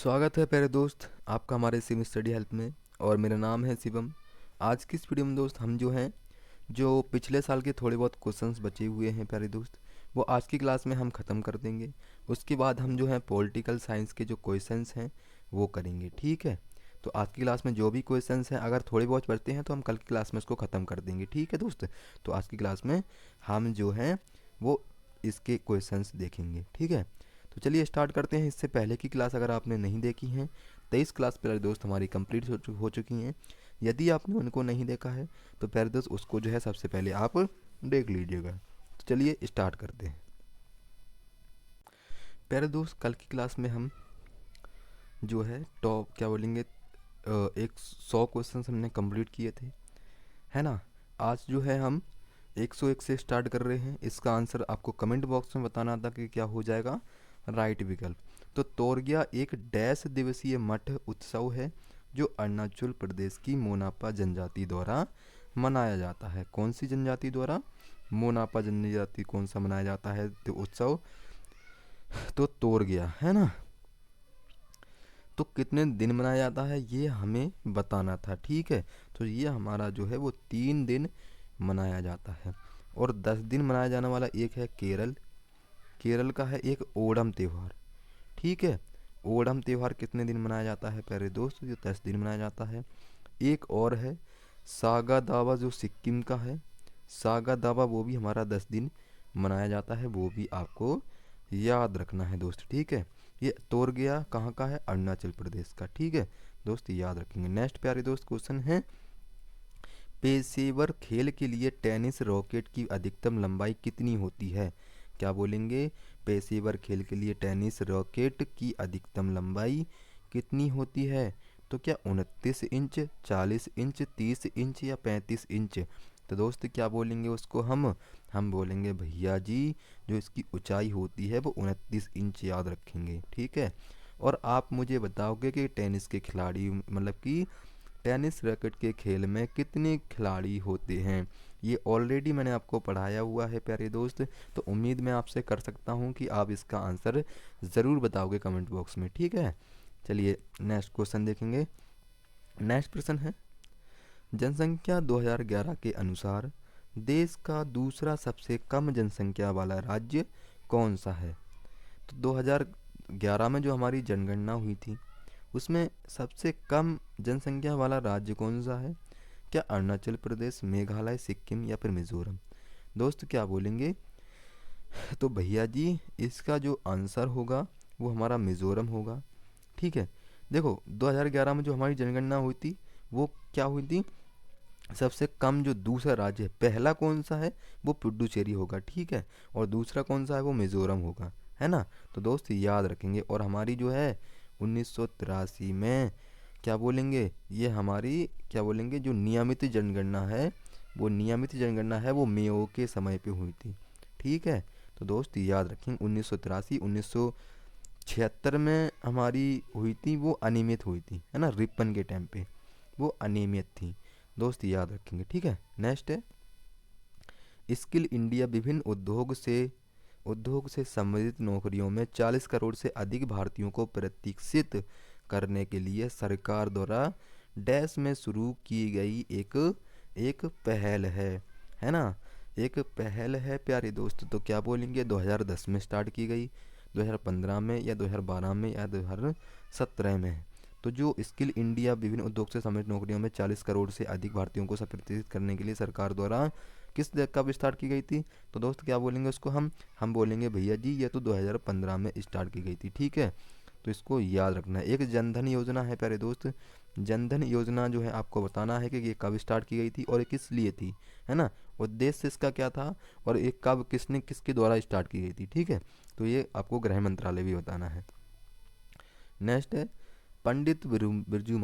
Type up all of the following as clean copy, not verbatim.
स्वागत है प्यारे दोस्त आपका हमारे सिम स्टडी हेल्प में। और मेरा नाम है शिवम। आज की इस वीडियो में दोस्त हम जो पिछले साल के थोड़े बहुत क्वेश्चंस बचे हुए हैं प्यारे दोस्त, वो आज की क्लास में हम ख़त्म कर देंगे। उसके बाद हम पॉलिटिकल साइंस के जो क्वेश्चंस हैं वो करेंगे, ठीक है। तो आज की क्लास में जो भी क्वेश्चंस हैं अगर थोड़े बहुत बचते हैं तो हम कल की क्लास में इसको ख़त्म कर देंगे, ठीक है दोस्त। तो आज की क्लास में हम वो इसके क्वेश्चंस देखेंगे, ठीक है। तो चलिए स्टार्ट करते हैं। इससे पहले की क्लास अगर आपने नहीं देखी हैं 23 क्लास प्यारे दोस्त हमारी कंप्लीट हो चुकी हैं। यदि आपने उनको नहीं देखा है तो प्यारे दोस्त उसको सबसे पहले आप देख लीजिएगा। तो चलिए स्टार्ट करते हैं। प्यारे दोस्त कल की क्लास में हम टॉप एक 100 क्वेश्चन हमने कंप्लीट किए थे, है ना। आज हम 101 से स्टार्ट कर रहे हैं। इसका आंसर आपको कमेंट बॉक्स में बताना था कि क्या हो जाएगा, राइट विकल्प। तो तोरगिया एक डैश दिवसीय मठ उत्सव है जो अरुणाचल प्रदेश की मोनापा जनजाति द्वारा मनाया जाता है। कौन सी जनजाति द्वारा? मोनापा जनजाति। कौन सा मनाया जाता है तो उत्सव? तो तोरगिया, है ना। तो कितने दिन मनाया जाता है ये हमें बताना था, ठीक है। तो ये हमारा वो 3 दिन मनाया जाता है। और 10 दिन मनाया जाने वाला एक है केरल। केरल का है एक ओणम त्यौहार, ठीक है। ओणम त्यौहार कितने दिन मनाया जाता है प्यारे दोस्त? ये 10 दिन मनाया जाता है। एक और है सागा दावा जो सिक्किम का है। सागा दावा वो भी हमारा 10 दिन मनाया जाता है, वो भी आपको याद रखना है दोस्त, ठीक है। ये तोरगिया कहाँ का है? अरुणाचल प्रदेश का, ठीक है दोस्त, याद रखेंगे। नेक्स्ट प्यारे दोस्त क्वेश्चन है, पेशेवर खेल के लिए टेनिस रॉकेट की अधिकतम लंबाई कितनी होती है? क्या बोलेंगे? पेशेवर खेल के लिए टेनिस रॉकेट की अधिकतम लंबाई कितनी होती है? तो क्या 29 इंच, 40 इंच, 30 इंच या 35 इंच? तो दोस्त क्या बोलेंगे उसको? हम बोलेंगे भैया जी जो इसकी ऊंचाई होती है वो 29 इंच, याद रखेंगे, ठीक है। और आप मुझे बताओगे कि टेनिस के खिलाड़ी कि टेनिस रैकेट के खेल में कितने खिलाड़ी होते हैं? ये ऑलरेडी मैंने आपको पढ़ाया हुआ है प्यारे दोस्त। तो उम्मीद मैं आपसे कर सकता हूँ कि आप इसका आंसर ज़रूर बताओगे कमेंट बॉक्स में, ठीक है। चलिए नेक्स्ट क्वेश्चन देखेंगे। नेक्स्ट प्रश्न है, जनसंख्या 2011 के अनुसार देश का दूसरा सबसे कम जनसंख्या वाला राज्य कौन सा है? तो 2011 में जो हमारी जनगणना हुई थी उसमें सबसे कम जनसंख्या वाला राज्य कौन सा है? क्या अरुणाचल प्रदेश, मेघालय, सिक्किम या फिर मिजोरम? दोस्त क्या बोलेंगे? तो भैया जी इसका जो आंसर होगा वो हमारा मिजोरम होगा, ठीक है। देखो 2011 में जो हमारी जनगणना हुई थी वो क्या हुई थी? सबसे कम जो दूसरा राज्य है, पहला कौन सा है? वो पुडुचेरी होगा, ठीक है। और दूसरा कौन सा है? वो मिजोरम होगा, है ना। तो दोस्त याद रखेंगे। और हमारी 1983 में क्या बोलेंगे, ये हमारी क्या बोलेंगे जो नियमित जनगणना है, वो मेयो के समय पे हुई थी, ठीक है। तो दोस्त याद रखें 1983, 1976 में हमारी हुई थी, वो अनियमित हुई थी, है ना। रिपन के टाइम पे वो अनियमित थी, दोस्त याद रखेंगे, ठीक है। नेक्स्ट है, स्किल इंडिया विभिन्न उद्योग से संबंधित नौकरियों में 40 करोड़ से अधिक भारतीयों को प्रशिक्षित करने के लिए सरकार द्वारा डैश में शुरू की गई एक पहल है ना। एक पहल है प्यारे दोस्त। तो क्या बोलेंगे? 2010 में स्टार्ट की गई, 2015 में या 2012 में या 2017 में? तो जो स्किल इंडिया विभिन्न उद्योग से संबंधित नौकरियों में 40 करोड़ से अधिक भारतीयों को प्रशिक्षित करने के लिए सरकार द्वारा कब स्टार्ट की गई थी? तो दोस्त क्या बोलेंगे उसको? हम बोलेंगे भैया जी ये तो 2015 में स्टार्ट की गई थी, ठीक है। तो इसको याद रखना है। एक जनधन योजना है प्यारे दोस्त। जनधन योजना जो है आपको बताना है कि ये कब स्टार्ट की गई थी और ये किस लिए थी, है ना। उद्देश्य इसका क्या था और ये कब किसने किसके द्वारा स्टार्ट की गई थी, ठीक है। तो ये आपको गृह मंत्रालय भी बताना है। नेक्स्ट है, पंडित बिरजू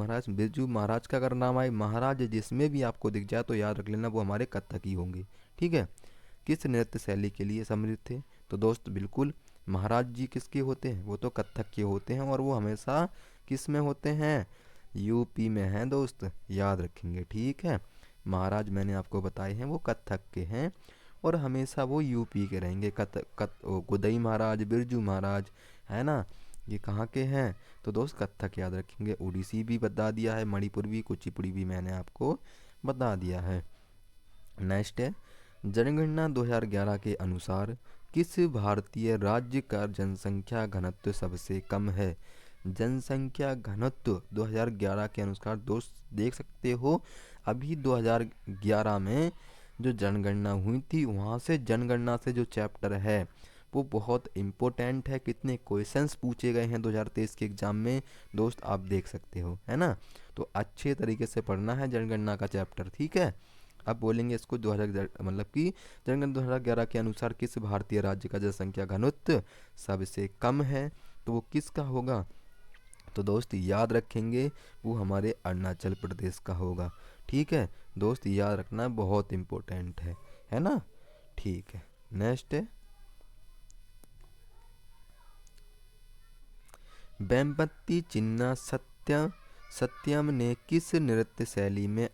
महाराज का अगर नाम आए, महाराज जिसमें भी आपको दिख जाए तो याद रख लेना वो हमारे कथक ही होंगे, ठीक है। किस नृत्य शैली के लिए समृद्ध थे? तो दोस्त बिल्कुल महाराज जी किसके होते हैं? वो तो कथक के होते हैं। और वो हमेशा किस में होते हैं? यूपी में हैं दोस्त, याद रखेंगे, ठीक है। महाराज मैंने आपको बताए हैं वो कथक के हैं और हमेशा वो यूपी के रहेंगे। गुदई महाराज, बिरजू महाराज, है ना, ये कहाँ के हैं? तो दोस्त कथक याद रखेंगे। ओडिसी भी बता दिया है, मणिपुर भी, कुचिपुड़ी भी मैंने आपको बता दिया है। नेक्स्ट है, जनगणना 2011 के अनुसार किस भारतीय राज्य का जनसंख्या घनत्व सबसे कम है? जनसंख्या घनत्व 2011 के अनुसार दोस्त देख सकते हो, अभी 2011 में जो जनगणना हुई थी वहाँ से जनगणना से जो चैप्टर है वो बहुत इम्पोर्टेंट है। कितने क्वेश्चंस पूछे गए हैं 2023 के एग्ज़ाम में दोस्त आप देख सकते हो, है ना। तो अच्छे तरीके से पढ़ना है जनगणना का चैप्टर, ठीक है। अब बोलेंगे इसको 2000 मतलब कि जनगणना 2011 के अनुसार किस भारतीय राज्य का जनसंख्या घनत्व सबसे कम है, तो वो किसका होगा? तो दोस्त याद रखेंगे वो हमारे अरुणाचल प्रदेश का होगा, ठीक है। दोस्त याद रखना बहुत इम्पोर्टेंट है ना। ठीक है, नेक्स्ट है, वेम्पति चिन्ना सत्यम ने किस नृत्य शैली में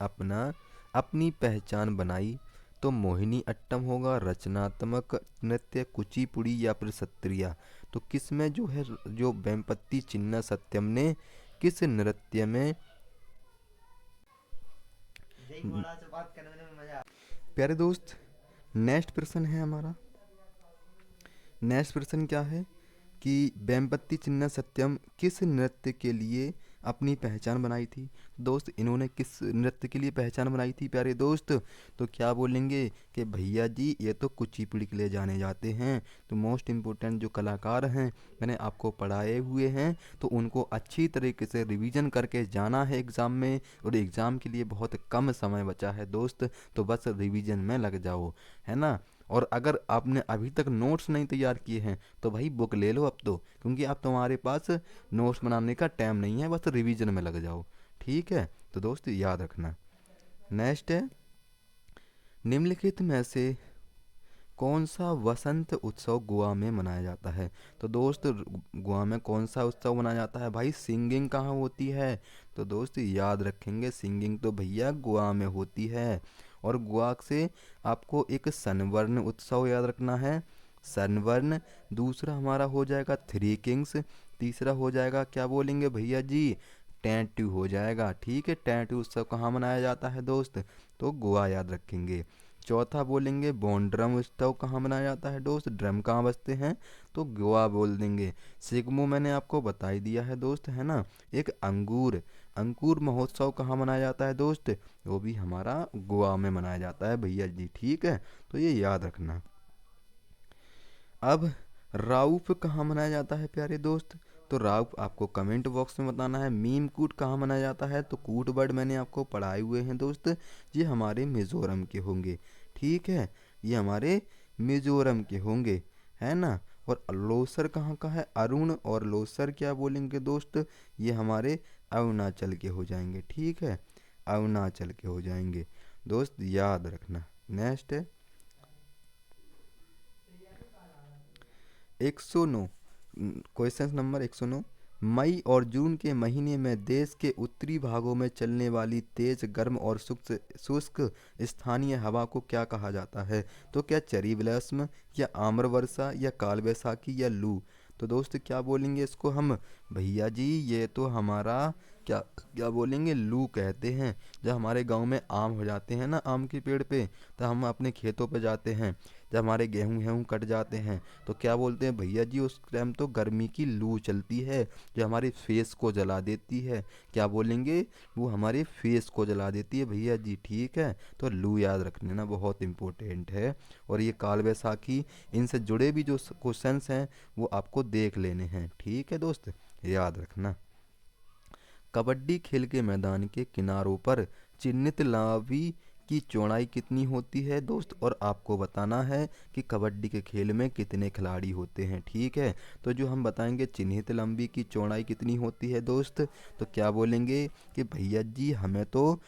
अपनी पहचान बनाई? तो मोहिनी अट्टम होगा, रचनात्मक नृत्य, कुचिपुड़ी या फिर सत्रिया। तो किस में जो है, जो वेम्पति चिन्ना सत्यम ने किस नृत्य में, प्यारे दोस्त नेक्स्ट प्रश्न है हमारा। नेक्स्ट प्रश्न क्या है कि वेम्पति चिन्ना सत्यम किस नृत्य के लिए अपनी पहचान बनाई थी? दोस्त इन्होंने किस नृत्य के लिए पहचान बनाई थी प्यारे दोस्त? तो क्या बोलेंगे कि भैया जी ये तो कुचिपुड़ी के लिए जाने जाते हैं। तो मोस्ट इम्पोर्टेंट जो कलाकार हैं मैंने आपको पढ़ाए हुए हैं, तो उनको अच्छी तरीके से रिवीजन करके जाना है एग्ज़ाम में, और एग्ज़ाम के लिए बहुत कम समय बचा है दोस्त, तो बस रिवीजन में लग जाओ, है ना। और अगर आपने अभी तक नोट्स नहीं तैयार किए हैं तो भाई बुक ले लो अब तो, क्योंकि अब तुम्हारे पास नोट्स बनाने का टाइम नहीं है, बस रिवीजन में लग जाओ, ठीक है। तो दोस्त याद रखना। नेक्स्ट है, निम्नलिखित में से कौन सा वसंत उत्सव गोवा में मनाया जाता है? तो दोस्त गोवा में कौन सा उत्सव मनाया जाता है भाई? सिंगिंग कहाँ होती है? तो दोस्त याद रखेंगे सिंगिंग तो भैया गोवा में होती है। और गोवा से आपको एक सनबर्न उत्सव याद रखना है, सनबर्न। दूसरा हमारा हो जाएगा थ्री किंग्स, तीसरा हो जाएगा क्या बोलेंगे भैया जी, टैटू हो जाएगा, ठीक है। टैटू उत्सव कहाँ मनाया जाता है दोस्त? तो गोवा याद रखेंगे। चौथा बोलेंगे बोंड्रम उत्सव कहाँ मनाया जाता है दोस्त? ड्रम कहाँ बजते हैं? तो गोवा बोल देंगे। सिगमो मैंने आपको बता ही दिया है दोस्त, है ना। एक अंकुर महोत्सव कहाँ मनाया जाता है दोस्त? वो भी हमारा गोवा में मनाया जाता है भैया जी, ठीक है। तो ये याद रखना। अब राउफ कहाँ मनाया जाता है प्यारे दोस्त? तो राउफ आपको कमेंट बॉक्स में बताना है। मीम कूट कहाँ मनाया जाता है? तो कूट वर्ड मैंने आपको पढ़ाए हुए हैं दोस्त, ये हमारे मिज़ोरम के होंगे, ठीक है। ये हमारे मिज़ोरम के होंगे, है ना। और लोसर कहाँ का है? अरुण और लोसर क्या बोलेंगे दोस्त? ये हमारे अरुणाचल के हो जाएंगे, ठीक है, अरुणाचल के हो जाएंगे दोस्त, याद रखना। नेक्स्ट है 109, क्वेश्चन नंबर 109, मई और जून के महीने में देश के उत्तरी भागों में चलने वाली तेज गर्म और शुष्क स्थानीय हवा को क्या कहा जाता है? तो क्या चरी ब्लॉसम या आम्र वर्षा या काल बैसाखी या लू? तो दोस्त क्या बोलेंगे इसको हम? भैया जी ये तो हमारा क्या क्या बोलेंगे, लू कहते हैं। जब हमारे गांव में आम हो जाते हैं ना, आम के पेड़ पे, तो हम अपने खेतों पे जाते हैं, जब हमारे गेहूं गेहूं कट जाते हैं तो क्या बोलते हैं भैया जी, उस टाइम तो गर्मी की लू चलती है जो हमारे फेस को जला देती है। क्या बोलेंगे? वो हमारे फेस को जला देती है भैया जी, ठीक है। तो लू याद रख लेना, बहुत इम्पोर्टेंट है। और ये काल बैसाखी, इनसे जुड़े भी जो क्वेश्चंस हैं वो आपको देख लेने हैं, ठीक है दोस्त, याद रखना। कबड्डी खेल के मैदान के किनारों पर चिन्हित लावी की चौड़ाई कितनी होती है दोस्त? और आपको बताना है कि कबड्डी के खेल में कितने खिलाड़ी होते हैं, ठीक है। तो जो हम बताएंगे चिन्हित लंबी की चौड़ाई कितनी होती है दोस्त, तो क्या बोलेंगे कि भैया जी हमें तो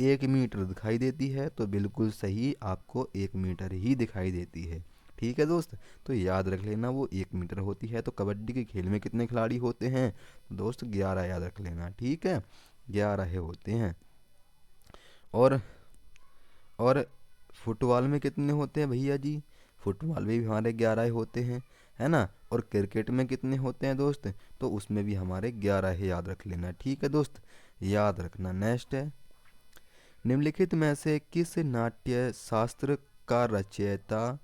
1 मीटर दिखाई देती है। तो बिल्कुल सही, आपको 1 मीटर ही दिखाई देती है, ठीक है दोस्त। तो याद रख लेना वो 1 मीटर होती है। तो कबड्डी के खेल में कितने खिलाड़ी होते हैं दोस्त? 11 याद रख लेना, ठीक है, 11 होते हैं। और फुटबॉल में कितने होते हैं भैया जी? फुटबॉल में भी हमारे 11 होते हैं, है ना। और क्रिकेट में कितने होते हैं दोस्त, तो उसमें भी हमारे 11 है, याद रख लेना। ठीक है दोस्त, याद रखना। नेक्स्ट है, निम्नलिखित में से किस नाट्य शास्त्र का रचयिता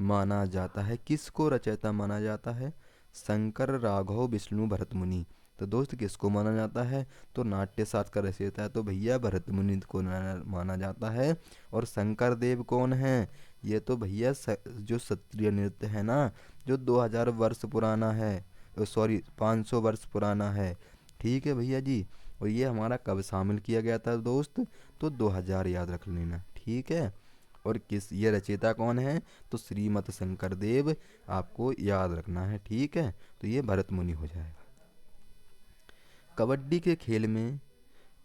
माना जाता है, किसको रचयिता माना जाता है, शंकर, राघव, विष्णु, भरत मुनि। तो दोस्त किसको माना जाता है, तो नाट्य शास्त्र का रचयिता है तो भैया भरत मुनि को माना जाता है। और शंकर देव कौन है, ये तो भैया जो शास्त्रीय नृत्य है ना, जो 2000 वर्ष पुराना है, सॉरी 500 वर्ष पुराना है। ठीक है भैया जी, और ये हमारा कब शामिल किया गया था दोस्त, तो 2000, याद रख लेना। ठीक है, और किस ये रचयिता कौन है, तो श्रीमत शंकर देव, आपको याद रखना है। ठीक है, तो ये भरत मुनि हो जाएगा। कबड्डी के खेल में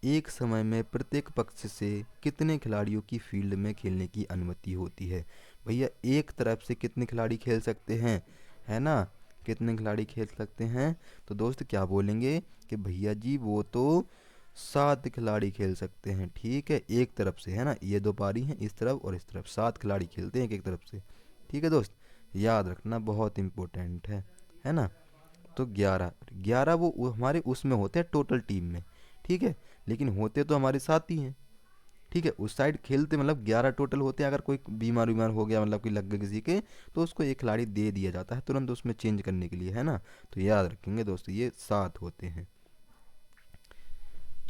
एक समय में प्रत्येक पक्ष से कितने खिलाड़ियों की फील्ड में खेलने की अनुमति होती है। भैया एक तरफ से कितने खिलाड़ी खेल सकते हैं, है ना, कितने खिलाड़ी खेल सकते हैं, तो दोस्त क्या बोलेंगे कि भैया जी वो तो 7 खिलाड़ी खेल सकते हैं। ठीक है, एक तरफ से, है ना, ये 2 पारी हैं, इस तरफ और इस तरफ 7 खिलाड़ी खेलते हैं एक एक तरफ से। ठीक है दोस्त, याद रखना, बहुत इम्पोर्टेंट है ना। तो 11 11 वो हमारे उसमें होते हैं टोटल टीम में। ठीक है, लेकिन होते तो हमारे साथ ही हैं। ठीक है, उस साइड खेलते मतलब 11 टोटल होते हैं। अगर कोई बीमार हो गया, मतलब कोई लग गया किसी के, तो उसको एक खिलाड़ी दे दिया जाता है तुरंत उसमें चेंज करने के लिए, है ना। तो याद रखेंगे दोस्तों, ये 7 होते हैं।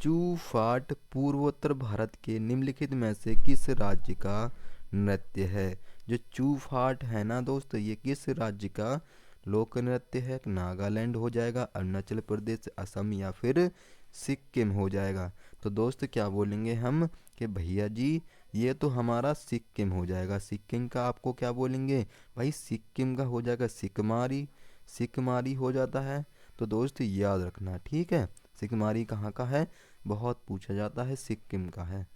चूफाट पूर्वोत्तर भारत के निम्नलिखित में से किस राज्य का नृत्य है। जो चूफाट है ना दोस्त, ये किस राज्य का लोक नृत्य है, नागालैंड हो जाएगा, अरुणाचल प्रदेश, असम या फिर सिक्किम हो जाएगा। तो दोस्त क्या बोलेंगे हम कि भैया जी ये तो हमारा सिक्किम हो जाएगा। सिक्किम का आपको क्या बोलेंगे भाई, सिक्किम का हो जाएगा सिकमारी, सिकमारी हो जाता है। तो दोस्त याद रखना। ठीक है, सिकमारी कहाँ का है, बहुत पूछा जाता है, सिक्किम का है।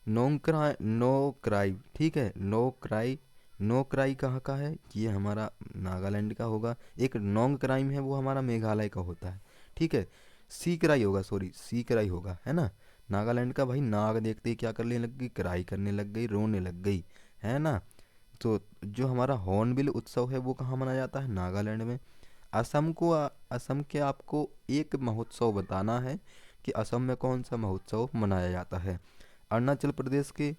नोंक्राई, नोक्राई, ठीक है, नोक्राई, नोक्राई कहाँ का है, ये हमारा नागालैंड का होगा। एक नोंग क्राइम है, वो हमारा मेघालय का होता है। ठीक है, सीकराई होगा, सॉरी सीकराई होगा, है ना। नागालैंड का भाई नाग देखते ही क्या करने लग गई, कराई करने लग गई, रोने लग गई, है ना। तो जो हमारा हॉर्नबिल उत्सव है वो कहाँ मनाया जाता है, नागालैंड में। असम के आपको एक महोत्सव बताना है कि असम में कौन सा महोत्सव मनाया जाता है। अरुणाचल प्रदेश के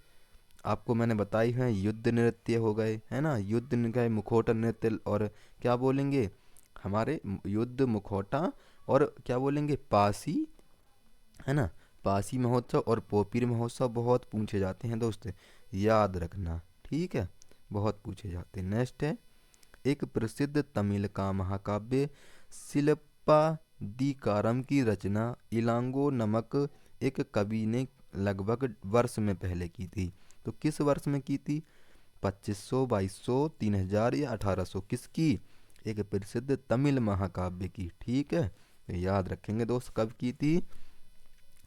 आपको मैंने बताई हैं युद्ध नृत्य हो गए, है ना, युद्ध गए मुखौटा नृत्य, और क्या बोलेंगे हमारे युद्ध मुखौटा, और क्या बोलेंगे पासी, है ना, पासी महोत्सव और पोपीर महोत्सव बहुत पूछे जाते हैं दोस्त, याद रखना। ठीक है, बहुत पूछे जाते हैं। नेक्स्ट है, एक प्रसिद्ध तमिल का महाकाव्य शिल्पादिकारम की रचना इलांगो नामक एक कवि ने लगभग वर्ष में पहले की थी। तो किस वर्ष में की थी, 2500, 2200, 3000 या 1800, किसकी, एक प्रसिद्ध तमिल महाकाव्य की। ठीक है, तो याद रखेंगे दोस्त कब की थी,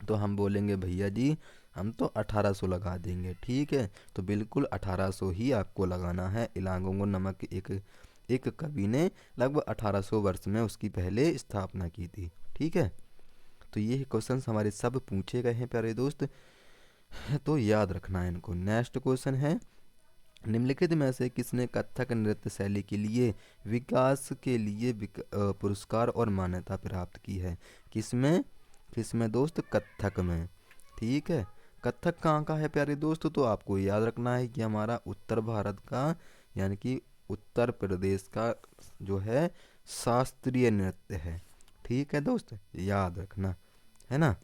तो हम बोलेंगे भैया जी हम तो 1800 लगा देंगे। ठीक है, तो बिल्कुल 1800 ही आपको लगाना है। इलांगो नमक एक कवि ने लगभग 1800 वर्ष में उसकी पहले स्थापना की थी। ठीक है, तो ये क्वेश्चन हमारे सब पूछे गए हैं प्यारे दोस्त, तो याद रखना है इनको। नेक्स्ट क्वेश्चन है, निम्नलिखित में से किसने कथक नृत्य शैली के लिए विकास के लिए पुरस्कार और मान्यता प्राप्त की है। किसमें, किसमें दोस्त, कथक में। ठीक है, कथक कहाँ का है प्यारे दोस्त, तो आपको याद रखना है कि हमारा उत्तर भारत का, यानी कि उत्तर प्रदेश का जो है शास्त्रीय नृत्य है। ठीक है दोस्त, याद रखना, है ना।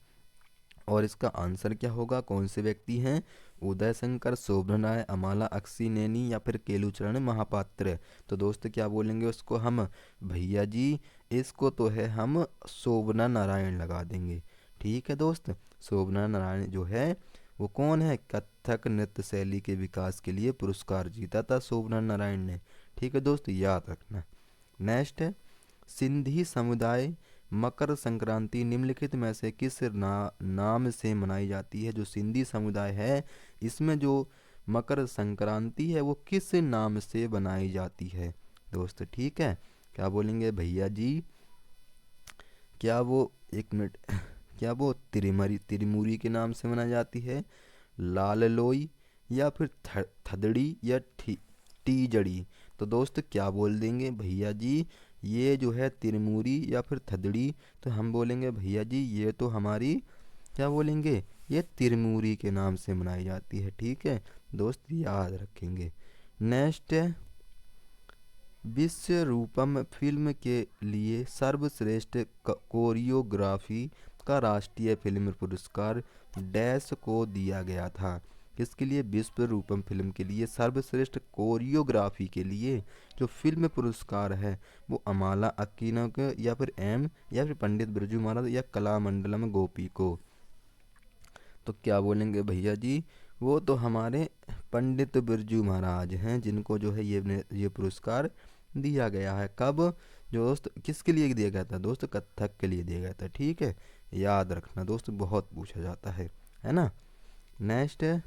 और इसका आंसर क्या होगा, कौन से व्यक्ति हैं, उदय शंकर, शोभन राय, अमाला अक्सीनेनी या फिर केलुचरण महापात्र। तो दोस्त क्या बोलेंगे उसको हम, भैया जी इसको तो है हम शोभना नारायण लगा देंगे। ठीक है दोस्त, शोभना नारायण जो है वो कौन है, कथक नृत्य शैली के विकास के लिए पुरस्कार जीता था शोभना नारायण ने। ठीक है दोस्त, याद रखना। नेक्स्ट है, सिंधी समुदाय मकर संक्रांति निम्नलिखित में से किस नाम से मनाई जाती है। जो सिंधी समुदाय है इसमें जो मकर संक्रांति है वो किस नाम से बनाई जाती है दोस्त। ठीक है, क्या बोलेंगे भैया जी, क्या वो, एक मिनट, क्या वो तिरमुरी के नाम से मनाई जाती है, लाल लोई या फिर थदड़ी या टीजड़ी। तो दोस्त क्या बोल देंगे भैया जी, ये जो है तिरमूरी या फिर थदड़ी, तो हम बोलेंगे भैया जी ये तो हमारी, क्या बोलेंगे, ये तिरमूरी के नाम से मनाई जाती है। ठीक है दोस्त, याद रखेंगे। नेक्स्ट है, विश्व रूपम फिल्म के लिए सर्वश्रेष्ठ कोरियोग्राफी का राष्ट्रीय फिल्म पुरस्कार डैश को दिया गया था। किसके लिए? विश्व रूपम फिल्म के लिए सर्वश्रेष्ठ कोरियोग्राफी के लिए जो फिल्म पुरस्कार है वो अमाला अक्कीनो को, या फिर एम, या फिर पंडित बिरजू महाराज, या कलामंडलम गोपी को। तो क्या बोलेंगे भैया जी, वो तो हमारे पंडित बिरजू महाराज हैं, जिनको जो है ये पुरस्कार दिया गया है। कब? जो दोस्त किसके लिए दिया गया था दोस्त? कथक के लिए दिया गया था। ठीक है, याद रखना दोस्त, बहुत पूछा जाता है ना। नेक्स्ट है,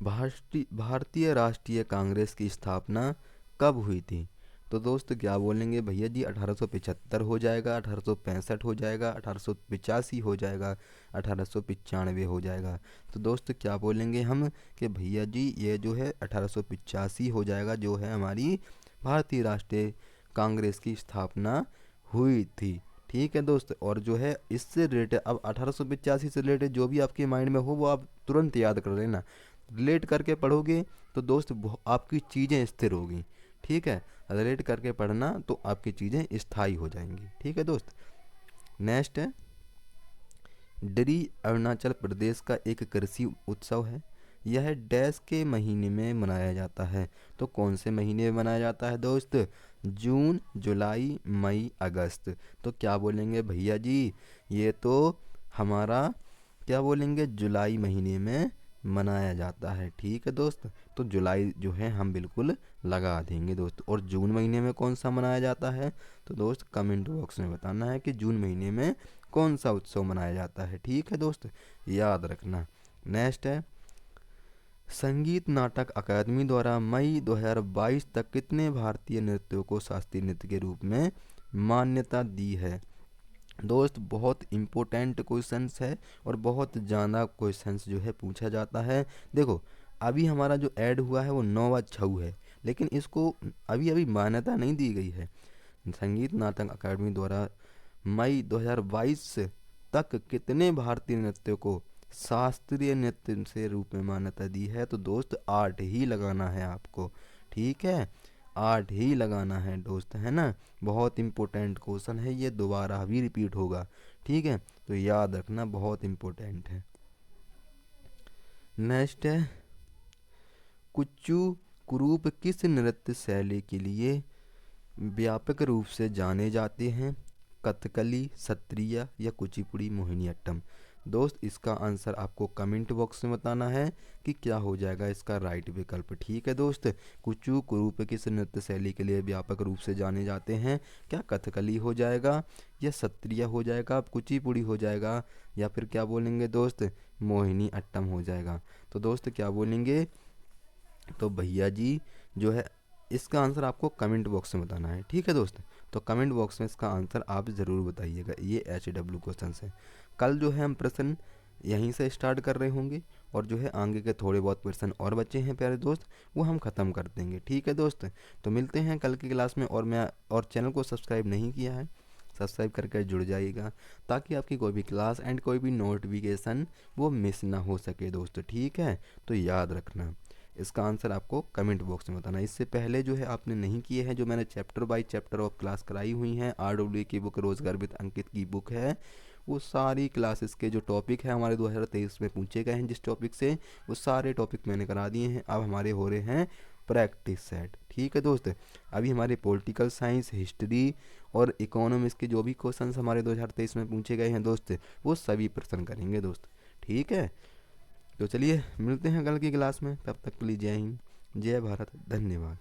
भारतीय राष्ट्रीय कांग्रेस की स्थापना कब हुई थी? तो दोस्त क्या बोलेंगे भैया जी, 1875 हो जाएगा, 1865 हो जाएगा, 1885 हो जाएगा, 1895 हो जाएगा। तो दोस्त क्या बोलेंगे हम कि भैया जी ये जो है 1885 हो जाएगा, जो है हमारी भारतीय राष्ट्रीय कांग्रेस की स्थापना हुई थी। ठीक है दोस्त, और जो है इससे रिलेटेड, अब 1885 से रिलेटेड जो भी आपके माइंड में हो वो आप तुरंत याद कर लेना। रिलेट करके पढ़ोगे तो दोस्त आपकी चीज़ें स्थिर होगी। ठीक है, रिलेट करके पढ़ना तो आपकी चीज़ें स्थायी हो जाएंगी। ठीक है दोस्त। नेक्स्ट है, डरी अरुणाचल प्रदेश का एक कृषि उत्सव है। यह डैश के महीने में मनाया जाता है। तो कौन से महीने में मनाया जाता है दोस्त? जून, जुलाई, मई, अगस्त। तो क्या बोलेंगे भैया जी, ये तो हमारा, क्या बोलेंगे, जुलाई महीने में मनाया जाता है। ठीक है दोस्त, तो जुलाई जो है हम बिल्कुल लगा देंगे दोस्त। और जून महीने में कौन सा मनाया जाता है? तो दोस्त कमेंट बॉक्स में बताना है कि जून महीने में कौन सा उत्सव मनाया जाता है। ठीक है दोस्त, याद रखना। नेक्स्ट है, संगीत नाटक अकादमी द्वारा मई 2022 तक कितने भारतीय नृत्यों को शास्त्रीय नृत्य के रूप में मान्यता दी है? दोस्त बहुत इम्पोर्टेंट क्वेश्चंस है और बहुत ज़्यादा क्वेश्चंस जो है पूछा जाता है। देखो अभी हमारा जो ऐड हुआ है वो 9वां छऊ है, लेकिन इसको अभी अभी मान्यता नहीं दी गई है। संगीत नाटक अकादमी द्वारा मई 2022 तक कितने भारतीय नृत्यों को शास्त्रीय नृत्य से रूप में मान्यता दी है? तो दोस्त 8 ही लगाना है आपको। ठीक है, 8 ही लगाना है दोस्त, है ना। बहुत इम्पोर्टेंट क्वेश्चन है ये, दोबारा भी रिपीट होगा। ठीक है, तो याद रखना, बहुत इम्पोर्टेंट है। नेक्स्ट है, कुच्चू कुरूप किस नृत्य शैली के लिए व्यापक रूप से जाने जाते हैं? कथकली, सत्रिया, या कुचिपुड़ी, मोहिनीअट्टम। दोस्त इसका आंसर आपको कमेंट बॉक्स में बताना है कि क्या हो जाएगा इसका राइट विकल्प। ठीक है दोस्त, कुच्चू कुरूप किस नृत्य शैली के लिए व्यापक रूप से जाने जाते हैं? क्या कथकली हो जाएगा, या सत्रिया हो जाएगा, कुचिपुड़ी हो जाएगा, या फिर क्या बोलेंगे दोस्त, मोहिनी अट्टम हो जाएगा। तो दोस्त क्या बोलेंगे, तो भैया जी जो है इसका आंसर आपको कमेंट बॉक्स में बताना है। ठीक है दोस्त, तो कमेंट बॉक्स में इसका आंसर आप ज़रूर बताइएगा। ये HW क्वेश्चन है। कल जो है हम प्रश्न यहीं से स्टार्ट कर रहे होंगे, और जो है आगे के थोड़े बहुत प्रश्न और बचे हैं प्यारे दोस्त, वो हम ख़त्म कर देंगे। ठीक है दोस्त, तो मिलते हैं कल की क्लास में। और चैनल को सब्सक्राइब नहीं किया है, सब्सक्राइब करके जुड़ जाइएगा, ताकि आपकी कोई भी क्लास एंड कोई भी नोटिफिकेशन वो मिस ना हो सके दोस्त। ठीक है, तो याद रखना, इसका आंसर आपको कमेंट बॉक्स में बताना। इससे पहले जो है आपने नहीं किए हैं, जो मैंने chapter by chapter of class कराई हुई हैं, RWA की बुक, रोजगार विद अंकित की बुक है, वो सारी क्लासेस के जो टॉपिक है हमारे 2023 में पूछे गए हैं जिस टॉपिक से, वो सारे टॉपिक मैंने करा दिए हैं। अब हमारे हो रहे हैं प्रैक्टिस सेट। ठीक है दोस्त, अभी हमारे पॉलिटिकल साइंस, हिस्ट्री और इकोनॉमिक्स के जो भी क्वेश्चन हमारे 2023 में पूछे गए हैं दोस्त, वो सभी प्रश्न करेंगे दोस्त। ठीक है, तो चलिए मिलते हैं कल की क्लास में, तब तक के लिए जय हिंद, जय भारत, धन्यवाद।